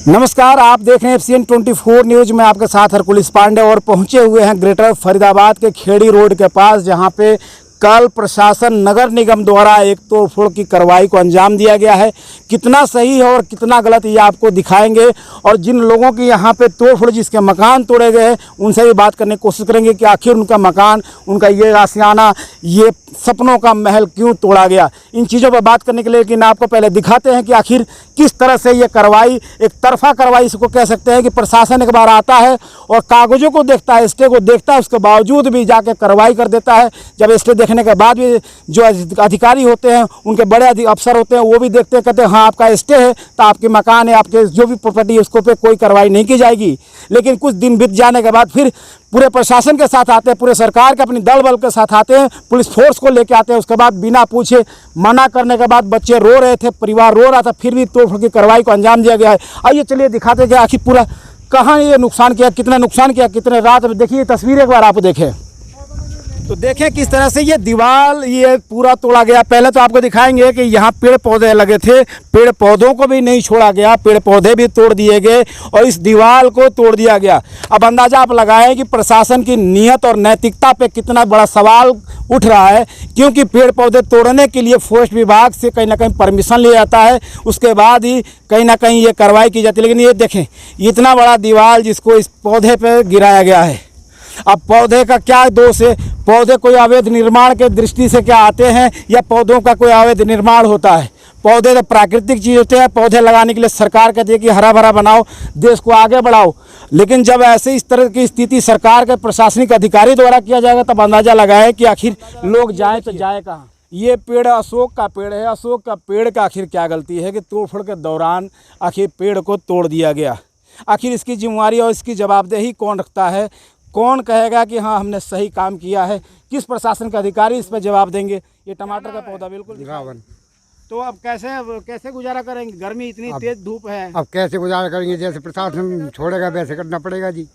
नमस्कार, आप देख रहे हैं FCN 24 न्यूज़ में आपके साथ हरकुलिस पांडे और पहुंचे हुए हैं ग्रेटर फरीदाबाद के खेड़ी रोड के पास, जहां पे कल प्रशासन नगर निगम द्वारा एक तोड़फोड़ की कार्रवाई को अंजाम दिया गया है। कितना सही है और कितना गलत ये आपको दिखाएंगे और जिन लोगों की यहाँ पे तोड़फोड़, जिसके मकान तोड़े गए हैं, उनसे भी बात करने की कोशिश करेंगे कि आखिर उनका मकान, उनका ये आशियाना, ये सपनों का महल क्यों तोड़ा गया। इन चीज़ों पर बात करने के लिए लेकिन आपको पहले दिखाते हैं कि आखिर किस तरह से ये कार्रवाई, एक तरफा कार्रवाई इसको कह सकते हैं कि प्रशासन एक बार आता है और कागज़ों को देखता है, स्टे को देखता है, उसके बावजूद भी जाके कार्रवाई कर देता है। जब स्टे देखने के बाद भी जो अधिकारी होते हैं, उनके बड़े अफसर होते हैं, वो भी देखते हैं, कहते हैं हाँ आपका स्टे है तो आपके मकान है, आपके जो भी प्रॉपर्टी है उसको पे कोई कार्रवाई नहीं की जाएगी। लेकिन कुछ दिन बीत जाने के बाद फिर पूरे प्रशासन के साथ आते हैं, पूरे सरकार के अपनी दल बल के साथ आते हैं, पुलिस फोर्स को लेके आते हैं। उसके बाद बिना पूछे मना करने के बाद बच्चे रो रहे थे, परिवार रो रहा था, फिर भी तोड़फोड़ की कार्रवाई को अंजाम दिया गया है। आइए चलिए दिखाते हैं कि आखिर पूरा कहाँ ये नुकसान किया, कितना नुकसान किया, कितने रात में। देखिए तस्वीर एक बार आप देखें तो देखें किस तरह से ये दीवार ये पूरा तोड़ा गया। पहले तो आपको दिखाएंगे कि यहाँ पेड़ पौधे लगे थे, पेड़ पौधों को भी नहीं छोड़ा गया, पेड़ पौधे भी तोड़ दिए गए और इस दीवार को तोड़ दिया गया। अब अंदाज़ा आप लगाएं कि प्रशासन की नीयत और नैतिकता पे कितना बड़ा सवाल उठ रहा है, क्योंकि पेड़ पौधे तोड़ने के लिए फॉरेस्ट विभाग से कहीं ना कहीं परमिशन लिया जाता है, उसके बाद ही कहीं ना कहीं ये कार्रवाई की जाती है। लेकिन ये देखें इतना बड़ा दीवार जिसको इस पौधे पर गिराया गया है। अब पौधे का क्या दोष है? पौधे कोई अवैध निर्माण के दृष्टि से क्या आते हैं या पौधों का कोई अवैध निर्माण होता है? पौधे तो प्राकृतिक चीज़ होते हैं। पौधे लगाने के लिए सरकार कहती है कि हरा भरा बनाओ, देश को आगे बढ़ाओ। लेकिन जब ऐसे इस तरह की स्थिति सरकार के प्रशासनिक अधिकारी द्वारा किया जाएगा तब अंदाज़ा लगाए कि आखिर लोग जाए तो जाए कहाँ। ये पेड़ अशोक का पेड़ है। अशोक का पेड़ का आखिर क्या गलती है कि तोड़फोड़ के दौरान आखिर पेड़ को तोड़ दिया गया? आखिर इसकी जिम्मेवारी और इसकी जवाबदेही कौन रखता है? कौन कहेगा कि हाँ हमने सही काम किया है? किस प्रशासन का अधिकारी इस पर जवाब देंगे? ये टमाटर का पौधा बिल्कुल रावण। तो अब कैसे गुजारा करेंगे? गर्मी इतनी तेज धूप है, अब कैसे गुजारा करेंगे? जैसे प्रशासन छोड़ेगा वैसे करना पड़ेगा जी।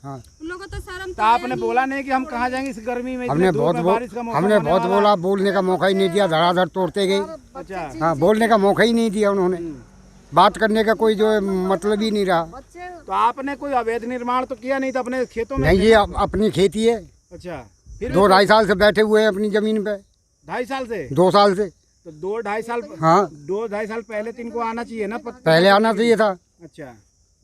हाँ, लोगों तो शर्म। तो आपने बोला नहीं कि हम कहाँ जाएंगे इस गर्मी में? हमने बहुत बोला, बोलने का मौका ही नहीं दिया, धड़ाधड़ तोड़ते गए। अच्छा, हाँ, बोलने का मौका ही नहीं दिया उन्होंने, बात करने का कोई जो मतलब ही नहीं रहा। तो आपने कोई अवैध निर्माण तो किया नहीं था अपने खेतों में? नहीं, ये अपनी खेती है। अच्छा, फिर 2-2.5 साल से बैठे हुए हैं अपनी जमीन पे। 2.5 साल से? 2 साल से। तो 2-2.5 साल? हाँ, 2-2.5 साल पहले तो इनको आना चाहिए ना? पहले आना चाहिए था। अच्छा,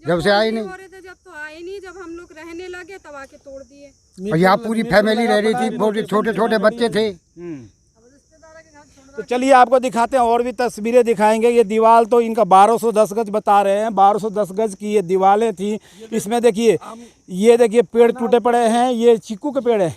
जब से आए नहीं। जब तो आए नहीं, जब हम लोग रहने लगे तब आके तोड़ दिए। और यहाँ पूरी फैमिली रह रही थी, छोटे छोटे बच्चे थे। तो चलिए आपको दिखाते हैं, और भी तस्वीरें दिखाएंगे। ये दीवार तो इनका 1210 गज बता रहे हैं, 1210 गज की ये दीवारें थी। इसमें देखिए, ये देखिए पेड़ टूटे पड़े हैं। ये चीकू के पेड़ है,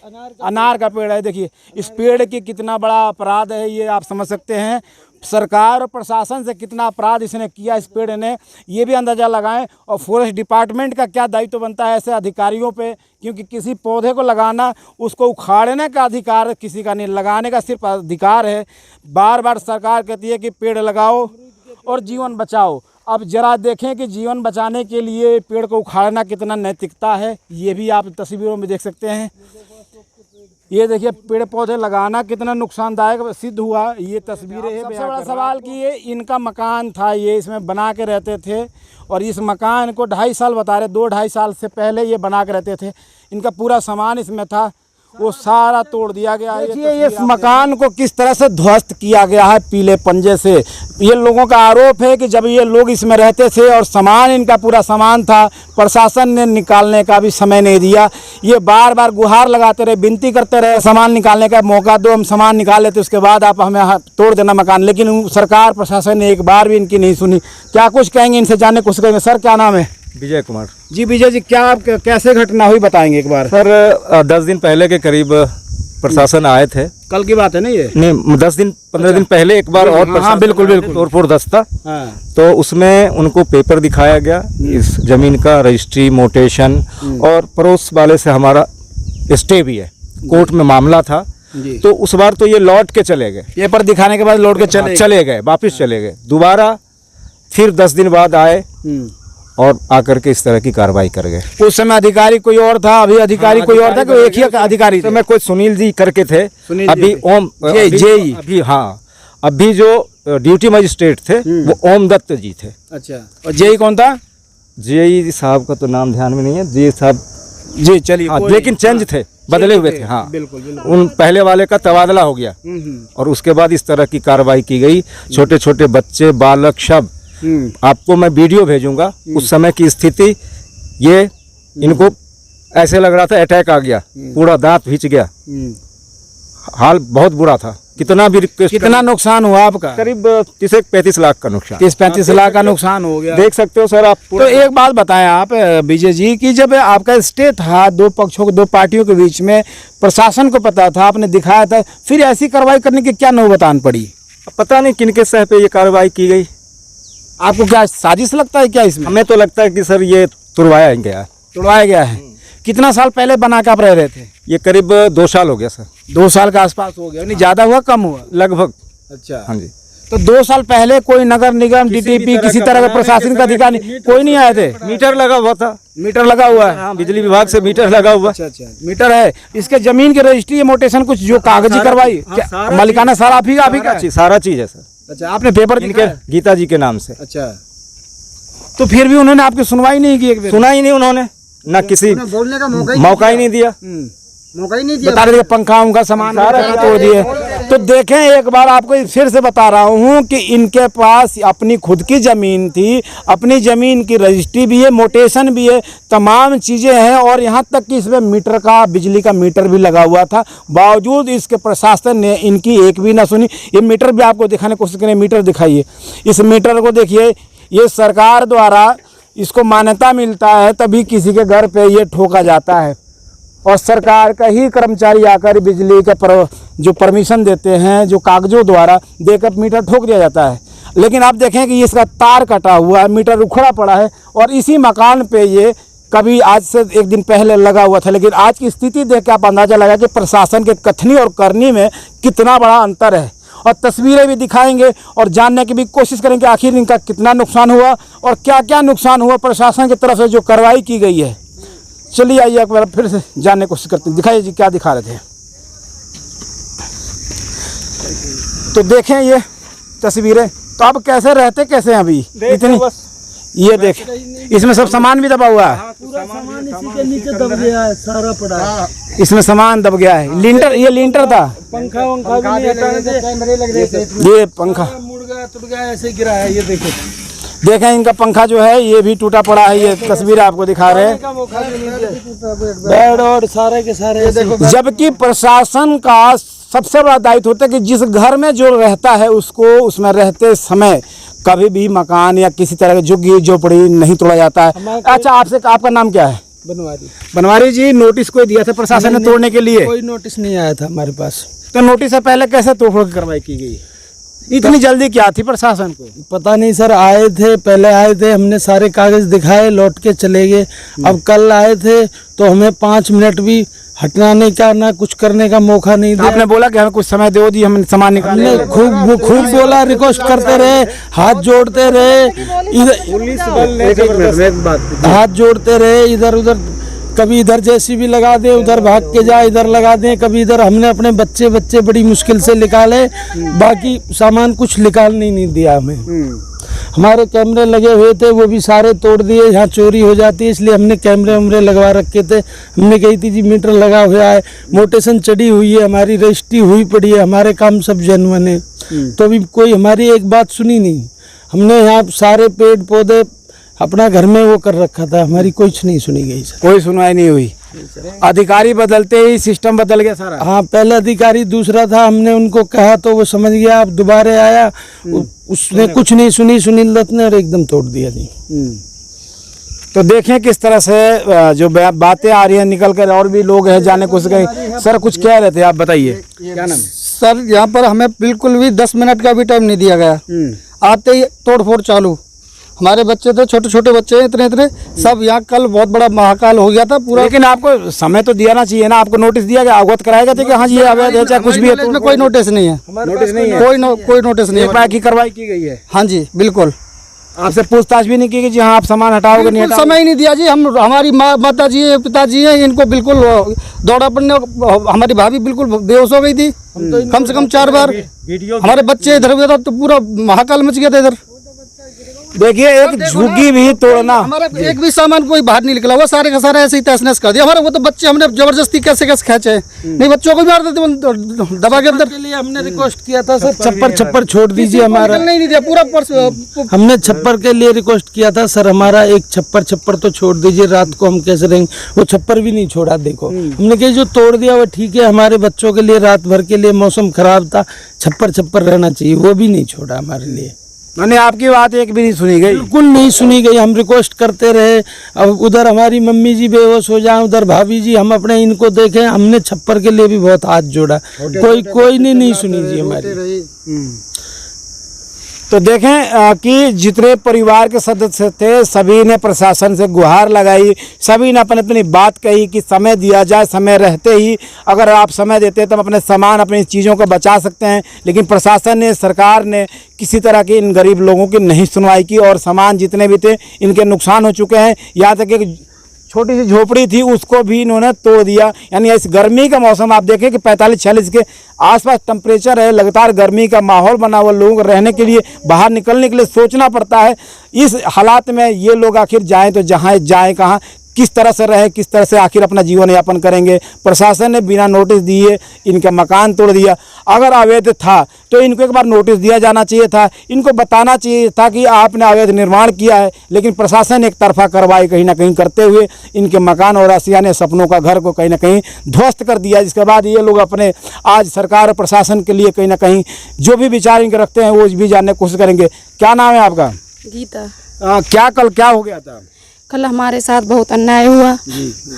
अनार का पेड़ है। देखिए इस पेड़ की कितना बड़ा अपराध है, ये आप समझ सकते हैं। सरकार और प्रशासन से कितना अपराध इसने किया इस पेड़ ने, ये भी अंदाज़ा लगाएं। और फॉरेस्ट डिपार्टमेंट का क्या दायित्व बनता है ऐसे अधिकारियों पे, क्योंकि किसी पौधे को लगाना, उसको उखाड़ने का अधिकार किसी का नहीं, लगाने का सिर्फ अधिकार है। बार बार सरकार कहती है कि पेड़ लगाओ और जीवन बचाओ। अब जरा देखें कि जीवन बचाने के लिए पेड़ को उखाड़ना कितना नैतिकता है, ये भी आप तस्वीरों में देख सकते हैं। ये देखिए पेड़ पौधे लगाना कितना नुकसानदायक सिद्ध हुआ। ये तस्वीरें हैं। सबसे बड़ा सवाल कि ये इनका मकान था, ये इसमें बना के रहते थे और इस मकान को 2.5 साल बता रहे, 2-2.5 साल से पहले ये बना के रहते थे। इनका पूरा सामान इसमें था, वो सारा तोड़ दिया गया। देखिए इस मकान को किस तरह से ध्वस्त किया गया है पीले पंजे से। ये लोगों का आरोप है कि जब ये लोग इसमें रहते थे और सामान, इनका पूरा सामान था, प्रशासन ने निकालने का भी समय नहीं दिया। ये बार बार गुहार लगाते रहे, विनती करते रहे, सामान निकालने का मौका दो, हम सामान निकाल लेते, उसके बाद आप हमें तोड़ देना मकान। लेकिन सरकार प्रशासन ने एक बार भी इनकी नहीं सुनी। क्या कुछ कहेंगे, इनसे जानने की कोशिश करेंगे। सर क्या नाम है? विजय कुमार जी। विजय जी, क्या आप कैसे घटना हुई बताएंगे एक बार? सर 10 दिन पहले के करीब प्रशासन आए थे। कल की बात है ना ये? नहीं, 10-15 दिन पहले एक बार और। हाँ, बिल्कुल तोड़फोड़ दस्ता। हाँ। तो उसमें उनको पेपर दिखाया गया, इस जमीन का रजिस्ट्री, मोटेशन, और पड़ोस वाले से हमारा स्टे भी है, कोर्ट में मामला था। तो उस बार तो ये लौट के चले गए, पेपर दिखाने के बाद लौट के चले गए, वापिस चले गए। दोबारा फिर 10 दिन बाद आए और आकर के इस तरह की कार्रवाई कर गए। उस समय अधिकारी कोई और था, अभी अधिकारी कोई और था कि एक ही अधिकारी? तो मैं कोई सुनील जी करके थे, अभी ओम जे। अभी हाँ, अभी जो ड्यूटी मजिस्ट्रेट थे वो ओम दत्त जी थे। अच्छा, और जेई कौन था? जेई साहब का तो नाम ध्यान में नहीं है, जी साहब जी चलिए, हाँ, लेकिन चेंज थे, बदले हुए थे। हाँ बिल्कुल बिल्कुल। उन पहले वाले का तबादला हो गया और उसके बाद इस तरह की कार्रवाई की गई। छोटे छोटे बच्चे, बालक, सब आपको मैं वीडियो भेजूंगा उस समय की स्थिति। ये इनको ऐसे लग रहा था अटैक आ गया, पूरा दांत भींच गया, हाल बहुत बुरा था। कितना भी रिक्वेस्ट, कितना नुकसान हुआ आपका? करीब 30-35 लाख का नुकसान, 30-35 लाख का नुकसान हो गया। देख सकते हो सर आप। तो एक बात बताएं आप विजय जी कि जब आपका स्टे था, दो पक्षों, दो पार्टियों के बीच में, प्रशासन को पता था, आपने दिखाया था, फिर ऐसी कार्रवाई करने की क्या नौबत आन पड़ी? पता नहीं किनके सह पे ये कार्रवाई की गई। आपको क्या साजिश लगता है क्या इसमें? हमें तो लगता है कि सर ये तुड़वाया गया, तुड़वाया गया है। कितना साल पहले बना के आप रह रहे थे? ये करीब 2 साल हो गया सर। 2 साल के आसपास हो गया, नहीं ज्यादा हुआ कम हुआ? लगभग। अच्छा हाँ जी। तो 2 साल पहले कोई नगर निगम, डीटीपी, किसी तरह का प्रशासन का अधिकारी कोई नहीं आए थे? मीटर लगा हुआ था। मीटर लगा हुआ है? हाँ, बिजली विभाग से मीटर लगा हुआ। अच्छा अच्छा, मीटर है। इसके जमीन की रजिस्ट्री, मोटेशन, कुछ जो कागजी कार्रवाई, मालिकाना सारा आप ही का है? सारा चीज है सर। अच्छा, आपने पेपर इनके गीता जी के नाम से। अच्छा, तो फिर भी उन्होंने आपकी सुनवाई नहीं की? एक सुना ही नहीं उन्होंने, ना किसी बोलने का मौका ही नहीं दिया। मौका ही नहीं दिया। बता रहे पंखा उनका सामान तोड़ दिए। तो देखें, एक बार आपको फिर से बता रहा हूँ कि इनके पास अपनी खुद की ज़मीन थी, अपनी ज़मीन की रजिस्ट्री भी है, मोटेशन भी है, तमाम चीज़ें हैं, और यहाँ तक कि इसमें मीटर का, बिजली का मीटर भी लगा हुआ था। बावजूद इसके प्रशासन ने इनकी एक भी ना सुनी। ये मीटर भी आपको दिखाने की कोशिश करें, मीटर दिखाइए। इस मीटर को देखिए, ये सरकार द्वारा इसको मान्यता मिलता है तभी किसी के घर पे ये ठोका जाता है, और सरकार का ही कर्मचारी आकर बिजली का जो परमिशन देते हैं, जो कागजों द्वारा देकर मीटर ठोक दिया जाता है। लेकिन आप देखें कि इसका तार कटा हुआ है, मीटर उखड़ा पड़ा है, और इसी मकान पे ये कभी आज से 1 दिन पहले लगा हुआ था। लेकिन आज की स्थिति देख के आप अंदाज़ा लगा कि प्रशासन के कथनी और करनी में कितना बड़ा अंतर है। और तस्वीरें भी दिखाएंगे और जानने की भी कोशिश करेंगे आखिर इनका कितना नुकसान हुआ और क्या क्या नुकसान हुआ प्रशासन की तरफ से जो कार्रवाई की गई है। चलिए आइए एक बार फिर से जानने की कोशिश करते हैं। दिखाइए जी, क्या दिखा रहे थे? तो देखें ये तस्वीरें। तो अब कैसे रहते, कैसे हैं अभी इतनी? ये देख, इसमें सब सामान भी दबा हुआ है, पूरा सामान इसी के नीचे दब गया है, सारा पड़ा है। इसमें सामान दब गया है। लिंटर, ये लिंटर था, पंखा वंखा भी नहीं हटाने थे, कैमरे लग रहे थे, ये पंखा मुड़ गया, टूट गया, ऐसे गिरा है। ये देखो, देखें इनका पंखा जो है ये भी टूटा पड़ा है। ये तस्वीर आपको दिखा रहे हैं, बेड और सारे के सारे। जबकि प्रशासन का सबसे बड़ा दायित्व होता है कि जिस घर में जो रहता है उसको उसमें रहते समय कभी भी मकान या किसी तरह की झुग्गी झोपड़ी नहीं तोड़ा जाता है। अच्छा, आपसे, आपका नाम क्या है? बनवारी। बनवारी जी, नोटिस कोई दिया था प्रशासन ने तोड़ने के लिए? कोई नोटिस नहीं आया था हमारे पास। तो नोटिस से पहले कैसे तोड़फोड़ की कार्रवाई की गई? इतनी जल्दी क्या थी प्रशासन को? पता नहीं सर, आए थे, पहले आए थे, हमने सारे कागज दिखाए, लौट के चले गए। अब कल आए थे तो हमें 5 मिनट भी हटने का, ना कुछ करने का मौका नहीं दिया। आपने बोला कि हमें कुछ समय दो दी, हम सामान निकालने। खूब बोला, रिक्वेस्ट करते रहे, हाथ जोड़ते रहे, हाथ जोड़ते रहे, इधर उधर, कभी इधर जेसीबी लगा दे, उधर भाग के जाए, इधर लगा दें, कभी इधर। हमने अपने बच्चे बड़ी मुश्किल से निकाले, बाकी सामान कुछ निकालने नहीं दिया हमें। हमारे कैमरे लगे हुए थे, वो भी सारे तोड़ दिए। यहाँ चोरी हो जाती है इसलिए हमने कैमरे वैमरे लगवा रखे थे। हमने कही थी जी मीटर लगा हुआ है, मोटेशन चढ़ी हुई है, हमारी रजिस्ट्री हुई पड़ी है, हमारे काम सब जेन्युइन है, तो भी कोई हमारी एक बात सुनी नहीं। हमने यहाँ सारे पेड़ पौधे अपना घर में वो कर रखा था, हमारी कुछ नहीं सुनी गई सर। कोई सुनवाई नहीं हुई। अधिकारी बदलते ही सिस्टम बदल गया सारा। हाँ, पहले अधिकारी दूसरा था, हमने उनको कहा तो वो समझ गया, अब दोबारा आया, उसने कुछ नहीं सुनी, सुनील दत्त ने, और एकदम तोड़ दिया जी। तो देखें किस तरह से जो बातें आ रही हैं निकल कर, और भी लोग हैं जाने को सके। सर कुछ कह रहे थे, आप बताइए क्या नाम? सर यहाँ पर हमें बिल्कुल भी 10 मिनट का भी टाइम नहीं दिया गया। आते ही तोड़फोड़ चालू। हमारे बच्चे थे, छोटे छोटे बच्चे हैं, इतने सब। यहाँ कल बहुत बड़ा महाकाल हो गया था पूरा। लेकिन आपको समय तो दिया ना चाहिए ना, आपको नोटिस दिया गया, अवगत कराया गया था कि हाँ ये अवैध है, चाहे कुछ भी है। इसमें कोई नोटिस नहीं है, नोटिस नहीं है, कोई नोटिस नहीं है। की कार्रवाई की गई है। हाँ जी बिल्कुल। आपसे पूछताछ भी नहीं की कि जी हाँ आप सामान हटाओगे नहीं बिल्कुल हटाओगे? समय ही नहीं दिया जी। हम हमारी माता जी है, पिताजी हैं, इनको बिल्कुल दौड़ा पड़ने, हमारी भाभी बिल्कुल बेहोश हो गई थी कम से कम 4 बार। हमारे बच्चे इधर उधर तो पूरा महाकाल मच गया था इधर। देखिए एक झुग्गी भी तोड़ना, हमारा एक भी सामान कोई बाहर नहीं निकला, वो सारे का सारा ऐसे ही तहस नहस कर दिया हमारा। वो तो बच्चे हमने जबरदस्ती कैसे कैसे खींचे, नहीं बच्चों को भी मार देते दबा के अंदर। के लिए हमने रिक्वेस्ट किया था सर, छप्पर छोड़ दीजिए हमारा। निकलने ही नहीं दिया पूरा पर्स। हमने छप्पर के लिए रिक्वेस्ट किया था सर, हमारा एक छप्पर तो छोड़ दीजिए, रात को हम कैसे रहेंगे। वो छप्पर भी नहीं छोड़ा। देखो हमने कहा जो तोड़ दिया वो ठीक है, हमारे बच्चों के लिए रात भर के लिए मौसम खराब था, छप्पर रहना चाहिए, वो भी नहीं छोड़ा हमारे लिए। मैंने आपकी बात एक भी नहीं सुनी गई। बिल्कुल नहीं सुनी गई। हम रिक्वेस्ट करते रहे, अब उधर हमारी मम्मी जी बेहोश हो जाए, उधर भाभी जी, हम अपने इनको देखें, हमने छप्पर के लिए भी बहुत हाथ जोड़ा, कोई नहीं सुनी जी हमारी। तो देखें कि जितने परिवार के सदस्य थे सभी ने प्रशासन से गुहार लगाई, सभी ने अपनी अपनी बात कही कि समय दिया जाए, समय रहते ही अगर आप समय देते तो हम अपने सामान अपनी चीज़ों को बचा सकते हैं। लेकिन प्रशासन ने, सरकार ने किसी तरह की इन गरीब लोगों की नहीं सुनवाई की और सामान जितने भी थे इनके नुकसान हो चुके हैं। यहाँ तक एक छोटी सी झोपड़ी थी उसको भी इन्होंने तोड़ दिया। यानी इस गर्मी का मौसम आप देखें कि 45-46 के आसपास टेम्परेचर है, लगातार गर्मी का माहौल बना हुआ, लोगों को रहने के लिए, बाहर निकलने के लिए सोचना पड़ता है। इस हालात में ये लोग आखिर जाएं तो जहाँ जाएं कहाँ, किस तरह से रहें, किस तरह से आखिर अपना जीवन यापन करेंगे। प्रशासन ने बिना नोटिस दिए इनका मकान तोड़ दिया। अगर अवैध था तो इनको एक बार नोटिस दिया जाना चाहिए था, इनको बताना चाहिए था कि आपने अवैध निर्माण किया है। लेकिन प्रशासन एक तरफा कार्रवाई कहीं ना कहीं करते हुए इनके मकान और आशियाने सपनों का घर को कहीं ना कहीं ध्वस्त कर दिया। जिसके बाद ये लोग अपने आज सरकार और प्रशासन के लिए कहीं ना कहीं जो भी विचार इनके रखते हैं वो भी जानने की कोशिश करेंगे। क्या नाम है आपका? गीता। कल क्या हो गया था? कल हमारे साथ बहुत अन्याय हुआ,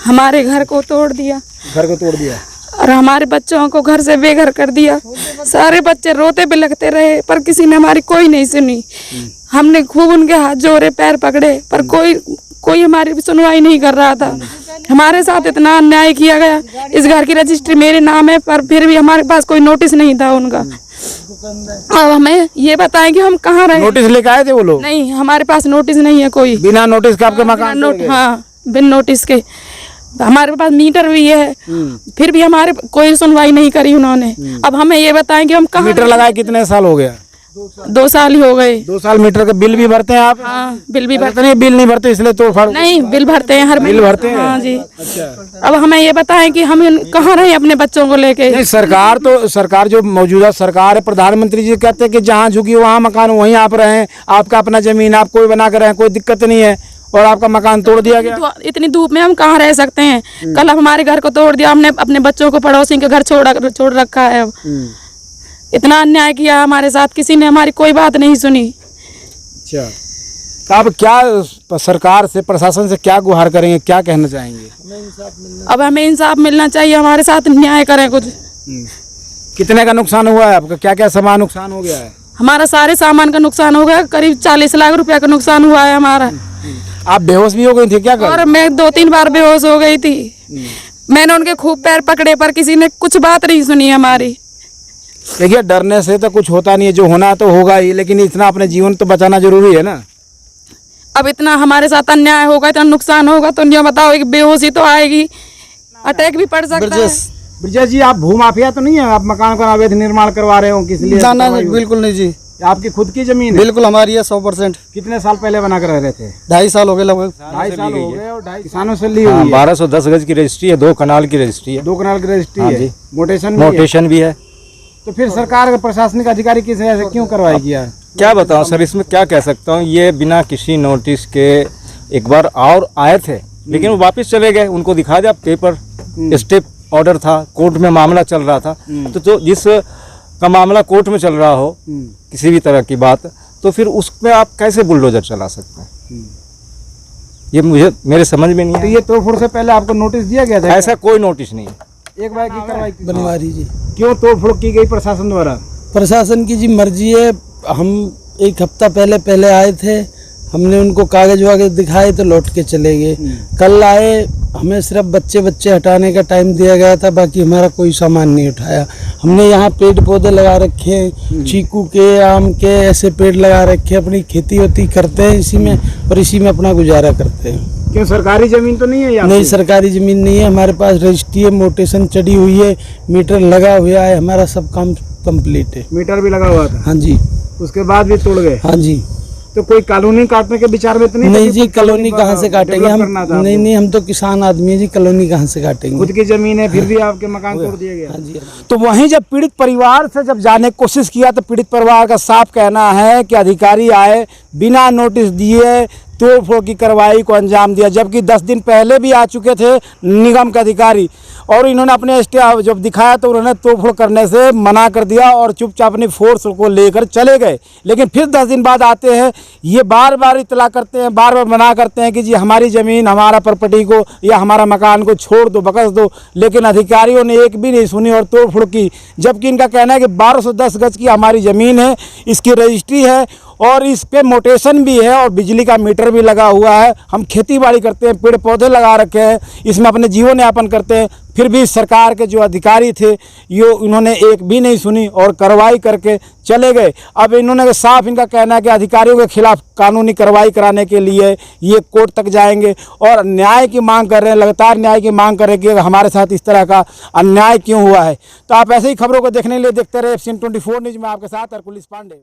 हमारे घर को तोड़ दिया, घर को तोड़ दिया और हमारे बच्चों को घर से बेघर कर दिया। सारे बच्चे रोते बिलखते रहे पर किसी ने हमारी कोई नहीं सुनी। हमने खूब उनके हाथ जोड़े, पैर पकड़े पर कोई हमारी सुनवाई नहीं कर रहा था। हमारे साथ इतना अन्याय किया गया। इस घर की रजिस्ट्री मेरे नाम है पर फिर भी हमारे पास कोई नोटिस नहीं था उनका। अब हमें ये बताएं कि हम कहाँ रहे। नोटिस लेके आए थे वो लोग? नहीं, हमारे पास नोटिस नहीं है कोई। बिना नोटिस के आपके मकान तोड़ गए? हाँ, बिन नोटिस के। हमारे पास मीटर भी है फिर भी हमारे कोई सुनवाई नहीं करी उन्होंने। अब हमें ये बताएं कि हम कहाँ। मीटर लगाए कितने साल हो गया? 2 साल ही हो गए। 2 साल मीटर का बिल भी भरते हैं आप? हाँ, बिल भी भरते नहीं, बिल नहीं भरते इसलिए तोड़फाड़? नहीं, बिल भरते हैं, हर बिल भरते हैं। हाँ जी। अच्छा। अब हमें ये बताएं कि हम कहाँ रहे अपने बच्चों को लेके। नहीं, सरकार जो मौजूदा सरकार है, प्रधानमंत्री जी कहते हैं कि जहाँ झुकी वहाँ मकान वहीं आप रहें, आपका अपना जमीन आप कोई बना कर रहें, कोई दिक्कत नहीं है, और आपका मकान तोड़ दिया गया। इतनी धूप में हम कहाँ रह सकते हैं। कल हमारे घर को तोड़ दिया, हमने अपने बच्चों को पड़ोसी के घर छोड़ रखा है। इतना अन्याय किया हमारे साथ, किसी ने हमारी कोई बात नहीं सुनी। अच्छा, तो आप क्या सरकार से, प्रशासन से क्या गुहार करेंगे, क्या कहना चाहेंगे? अब हमें इंसाफ मिलना चाहिए, हमारे साथ न्याय करें कुछ। कितने का नुकसान हुआ है आपका? क्या क्या सामान नुकसान हो गया है? हमारा सारे सामान का नुकसान हो गया, करीब 40 लाख रुपया का नुकसान हुआ है हमारा। आप बेहोश भी हो गई थी क्या कर? और मैं 2-3 बार बेहोश हो गई थी। मैंने उनके खूब पैर पकड़े पर किसी ने कुछ बात नहीं सुनी हमारी। देखिए, डरने से तो कुछ होता नहीं है, जो होना तो होगा ही, लेकिन इतना अपने जीवन तो बचाना जरूरी है ना। अब इतना हमारे साथ अन्याय होगा, इतना नुकसान होगा तो ये बताओ कि बेहोशी तो आएगी, अटैक भी पड़ सकता है। ब्रजेश जी, आप भूमाफिया तो नहीं है? आप मकान का अवैध निर्माण करवा रहे हो, किस लिए? ना, बिल्कुल नहीं जी। आपकी खुद की जमीन है? बिल्कुल हमारी है 100%। कितने साल पहले बना कर रह रहे थे? 2.5 साल हो गए लगभग। 2.5 साल हो गए, और 2.5 किसानों से ली हुई है। 1210 गज की रजिस्ट्री है, 2 कनाल की रजिस्ट्री है। 2 कनाल की रजिस्ट्री हाँ है, जी। मोटेशन भी है। तो फिर सरकार के प्रशासनिक अधिकारी किस ऐसे क्यों करवाएगी यार? क्या बताऊं सर, इसमें क्या कह सकता हूँ। ये बिना किसी नोटिस के एक बार और आए थे, लेकिन वो वापस चले गए। उनको दिखा दिया पेपर, स्टेप ऑर्डर था, कोर्ट में मामला चल रहा था। तो जिस का मामला कोर्ट में चल रहा हो, किसी भी तरह की बात, तो फिर उसमें आप कैसे बुलडोजर चला सकते हैं? ये मेरे समझ में नहीं तो है। ये तोड़फोड़ से पहले आपको नोटिस दिया गया था? ऐसा कोई नोटिस नहीं है। एक बार की कार्रवाई बनवारी जी। क्यों तोड़फोड़ की गई प्रशासन द्वारा? प्रशासन की जी मर्जी है। हम 1 हफ्ता पहले आए थे, हमने उनको कागज वागज दिखाए तो लौट के चले गए। कल आए हमें सिर्फ बच्चे हटाने का टाइम दिया गया था, बाकी हमारा कोई सामान नहीं उठाया। हमने यहाँ पेड़ पौधे लगा रखे हैं, चीकू के, आम के, ऐसे पेड़ लगा रखे हैं। अपनी खेती वेती करते हैं इसी में, और इसी में अपना गुजारा करते हैं। क्यों, सरकारी जमीन तो नहीं है यहाँ? नहीं, सरकारी जमीन नहीं है हमारे पास। रजिस्ट्री है, मोटेशन चढ़ी हुई है, मीटर लगा हुआ है, हमारा सब काम कंप्लीट है। मीटर भी लगा हुआ था? हाँ जी। उसके बाद भी तोड़ गए? हाँ जी। तो कोई कॉलोनी काटने के विचार में तो नहीं जी, कॉलोनी कहाँ से काटेंगे हम? नहीं, हम तो किसान आदमी है जी, कॉलोनी कहाँ से काटेंगे? खुद की जमीन है, फिर भी आपके मकान तोड़ दिए गए? हाँ जी। तो वहीं जब पीड़ित परिवार से जब जाने की कोशिश किया तो पीड़ित परिवार का साफ कहना है कि अधिकारी आए, बिना नोटिस दिए तोड़फोड़ की कार्रवाई को अंजाम दिया, जबकि 10 दिन पहले भी आ चुके थे निगम के अधिकारी, और इन्होंने अपने जब दिखाया तो उन्होंने तोड़फोड़ करने से मना कर दिया और चुपचाप अपनी फोर्स को लेकर चले गए। लेकिन फिर 10 दिन बाद आते हैं, ये बार बार इतला करते हैं, बार बार मना करते हैं कि जी हमारी ज़मीन, हमारा प्रॉपर्टी को या हमारा मकान को छोड़ दो, बकस दो। लेकिन अधिकारियों ने एक भी नहीं सुनी और तोड़फोड़ की, जबकि इनका कहना है कि 1210 गज की हमारी ज़मीन है, इसकी रजिस्ट्री है और इस पे मोटेशन भी है और बिजली का मीटर भी लगा हुआ है। हम खेती बाड़ी करते हैं, पेड़ पौधे लगा रखे हैं, इसमें अपने जीवन यापन करते हैं। फिर भी सरकार के जो अधिकारी थे इन्होंने एक भी नहीं सुनी और कार्रवाई करके चले गए। अब इन्होंने साफ इनका कहना है कि अधिकारियों के खिलाफ कानूनी कार्रवाई कराने के लिए ये कोर्ट तक जाएंगे और न्याय की मांग कर रहे हैं, लगातार न्याय की मांग कर रहे हैं कि हमारे साथ इस तरह का अन्याय क्यों हुआ है। तो आप ऐसे ही खबरों को देखने के लिए देखते रहे FCN 24 न्यूज़ में आपके साथ हरकुलिस पांडे।